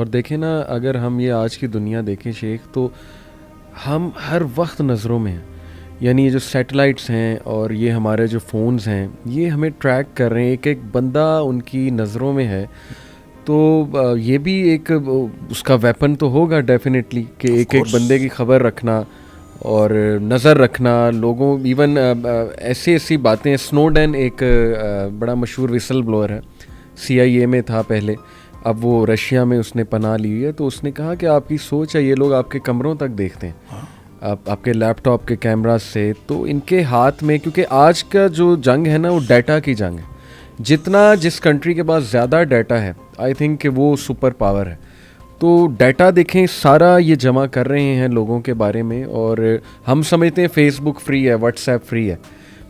اور دیکھیں نا، اگر ہم یہ آج کی دنیا دیکھیں شیخ، تو ہم ہر وقت نظروں میں ہیں. یعنی یہ جو سیٹلائٹس ہیں اور یہ ہمارے جو فونز ہیں، یہ ہمیں ٹریک کر رہے ہیں. ایک بندہ ان کی نظروں میں ہے، تو یہ بھی ایک اس کا ویپن تو ہوگا ڈیفینیٹلی، کہ ایک بندے کی خبر رکھنا اور نظر رکھنا لوگوں. ایون ایسی باتیں. سنوڈن ایک بڑا مشہور وسل بلوئر ہے، CIA میں تھا پہلے، اب وہ رشیا میں اس نے پناہ لی ہے. تو اس نے کہا کہ آپ کی سوچ ہے، یہ لوگ آپ کے کمروں تک دیکھتے ہیں، آپ کے لیپ ٹاپ کے کیمراز سے. تو ان کے ہاتھ میں، کیونکہ آج کا جو جنگ ہے نا، وہ ڈیٹا کی جنگ ہے. جتنا جس کنٹری کے پاس زیادہ ڈیٹا ہے، آئی تھنک کہ وہ سپر پاور ہے. تو ڈیٹا دیکھیں، سارا یہ جمع کر رہے ہیں لوگوں کے بارے میں. اور ہم سمجھتے ہیں فیس بک فری ہے، واٹس ایپ فری ہے.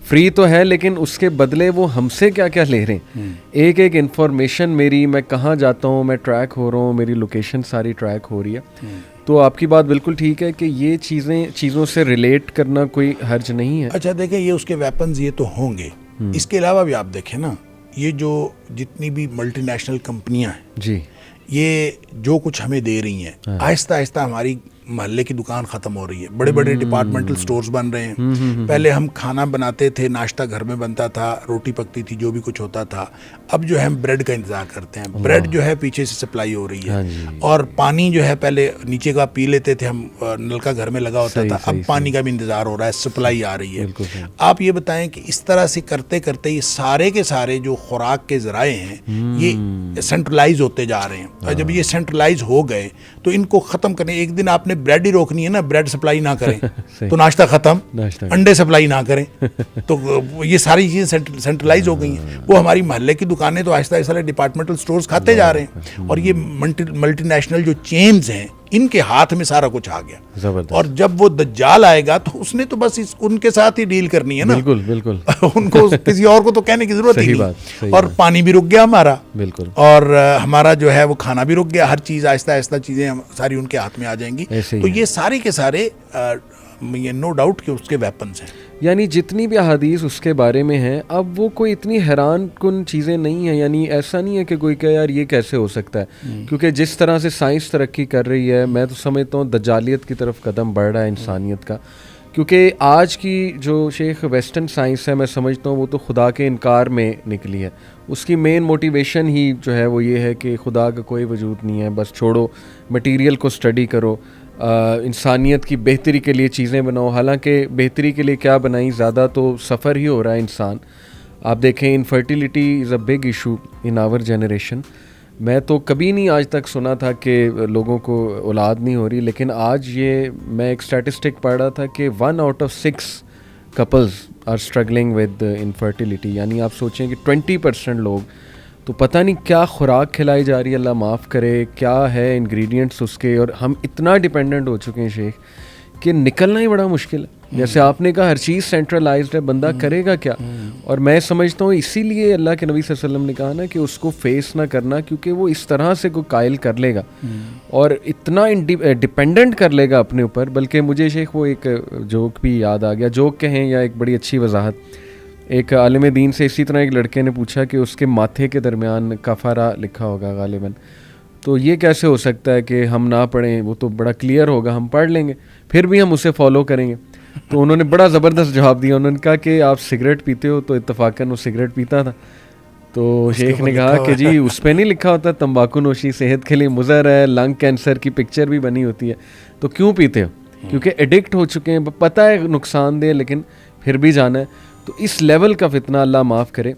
فری تو ہے، لیکن اس کے بدلے وہ ہم سے کیا کیا لے رہے ہیں. ایک انفارمیشن میری، میں کہاں جاتا ہوں، میں ٹریک ہو رہا ہوں، میری لوکیشن ساری ٹریک ہو رہی ہے. تو آپ کی بات بالکل ٹھیک ہے کہ یہ چیزوں سے ریلیٹ کرنا کوئی حرج نہیں ہے. اچھا دیکھیں، یہ اس کے ویپنز یہ تو ہوں گے. اس کے علاوہ بھی آپ دیکھیں نا، یہ جو جتنی بھی ملٹی نیشنل کمپنیاں ہیں، جی، یہ جو کچھ ہمیں دے رہی ہیں، آہستہ آہستہ ہماری محلے کی دکان ختم ہو رہی ہے. بڑے بڑے ڈپارٹمنٹل سٹورز بن رہے ہیں. پہلے ہم کھانا بناتے تھے، ناشتہ گھر میں بنتا تھا، روٹی پکتی تھی، جو بھی کچھ ہوتا تھا. اب جو ہے ہم بریڈ کا انتظار کرتے ہیں. بریڈ جو ہے پیچھے سے سپلائی ہو رہی ہے. اور پانی جو ہے پہلے نیچے کا پی لیتے تھے ہم، نلکا گھر میں لگا ہوتا تھا، اب پانی کا بھی انتظار ہو رہا ہے، سپلائی آ رہی ہے. آپ یہ بتائیں کہ اس طرح سے کرتے کرتے یہ سارے کے سارے جو خوراک کے ذرائع ہیں، یہ سینٹرلائز ہوتے جا رہے ہیں. اور جب یہ سینٹرلائز ہو گئے تو ان کو ختم کرنے. ایک دن آپ نے بریڈ ہی روکنی ہے نا، بریڈ سپلائی نہ کریں تو ناشتہ ختم، انڈے سپلائی نہ کریں تو یہ ساری چیزیں سینٹرلائز ہو گئی ہیں. وہ ہماری محلے کی دکانیں تو آہستہ آہستہ ڈپارٹمنٹل سٹورز کھاتے جا رہے ہیں. اور یہ ملٹی نیشنل جو چینز ہیں، ان کے ہاتھ میں سارا کچھ آ گیا. اور جب وہ دجال آئے گا تو اس نے تو بس ان کے ساتھ ہی ڈیل کرنی ہے نا. بالکل بالکل ان کو کسی اور کو تو کہنے کی ضرورت ہی نہیں. اور پانی بھی رک گیا ہمارا، بالکل. اور ہمارا جو ہے وہ کھانا بھی رک گیا. ہر چیز آہستہ آہستہ چیزیں ساری ان کے ہاتھ میں آ جائیں گی. تو یہ سارے کے سارے نو ڈاؤٹ کہ اس کے ویپنز ہیں. یعنی جتنی بھی احادیث اس کے بارے میں ہیں، اب وہ کوئی اتنی حیران کن چیزیں نہیں ہیں. یعنی ایسا نہیں ہے کہ کوئی کہے یار یہ کیسے ہو سکتا ہے، کیونکہ جس طرح سے سائنس ترقی کر رہی ہے، میں تو سمجھتا ہوں دجالیت کی طرف قدم بڑھ رہا ہے انسانیت کا. کیونکہ آج کی جو شیخ ویسٹرن سائنس ہے، میں سمجھتا ہوں وہ تو خدا کے انکار میں نکلی ہے. اس کی مین موٹیویشن ہی جو ہے وہ یہ ہے کہ خدا کا کوئی وجود نہیں ہے، بس چھوڑو، مٹیریل کو اسٹڈی کرو، انسانیت کی بہتری کے لیے چیزیں بناؤ. حالانکہ بہتری کے لیے کیا بنائی، زیادہ تو سفر ہی ہو رہا ہے انسان. آپ دیکھیں، infertility is a big issue in our generation. میں تو کبھی نہیں آج تک سنا تھا کہ لوگوں کو اولاد نہیں ہو رہی، لیکن آج یہ میں ایک اسٹیٹسٹک پڑھ رہا تھا کہ 1 out of 6 couples are struggling with infertility. یعنی آپ سوچیں کہ 20% لوگ، تو پتہ نہیں کیا خوراک کھلائی جا رہی ہے، اللہ معاف کرے، کیا ہے انگریڈینٹس اس کے. اور ہم اتنا ڈیپینڈنٹ ہو چکے ہیں شیخ کہ نکلنا ہی بڑا مشکل ہے. جیسے آپ نے کہا، ہر چیز سینٹرلائزڈ ہے، بندہ کرے گا کیا. اور میں سمجھتا ہوں اسی لیے اللہ کے نبی صلی اللہ علیہ وسلم نے کہا نا کہ اس کو فیس نہ کرنا، کیونکہ وہ اس طرح سے کوئی قائل کر لے گا اور اتنا ڈیپینڈنٹ کر لے گا اپنے اوپر. بلکہ مجھے شیخ وہ ایک جوک بھی یاد آ گیا، جوک کہیں یا ایک بڑی اچھی وضاحت. ایک عالم دین سے اسی طرح ایک لڑکے نے پوچھا کہ اس کے ماتھے کے درمیان کفارہ لکھا ہوگا غالباً، تو یہ کیسے ہو سکتا ہے کہ ہم نہ پڑھیں، وہ تو بڑا کلیئر ہوگا، ہم پڑھ لیں گے، پھر بھی ہم اسے فالو کریں گے. تو انہوں نے بڑا زبردست جواب دیا. انہوں نے کہا کہ آپ سگریٹ پیتے ہو، تو اتفاقاً وہ سگریٹ پیتا تھا. تو شیخ نے کہا کہ جی اس پہ نہیں لکھا ہوتا تمباکو نوشی صحت کے لیے مضر ہے، لنگ کینسر کی پکچر بھی بنی ہوتی ہے، تو کیوں پیتے ہو؟ کیونکہ ایڈکٹ ہو چکے ہیں، پتہ ہے نقصان دہ، لیکن پھر بھی جانا ہے. تو اس لیول کا فتنہ اللہ معاف کرے.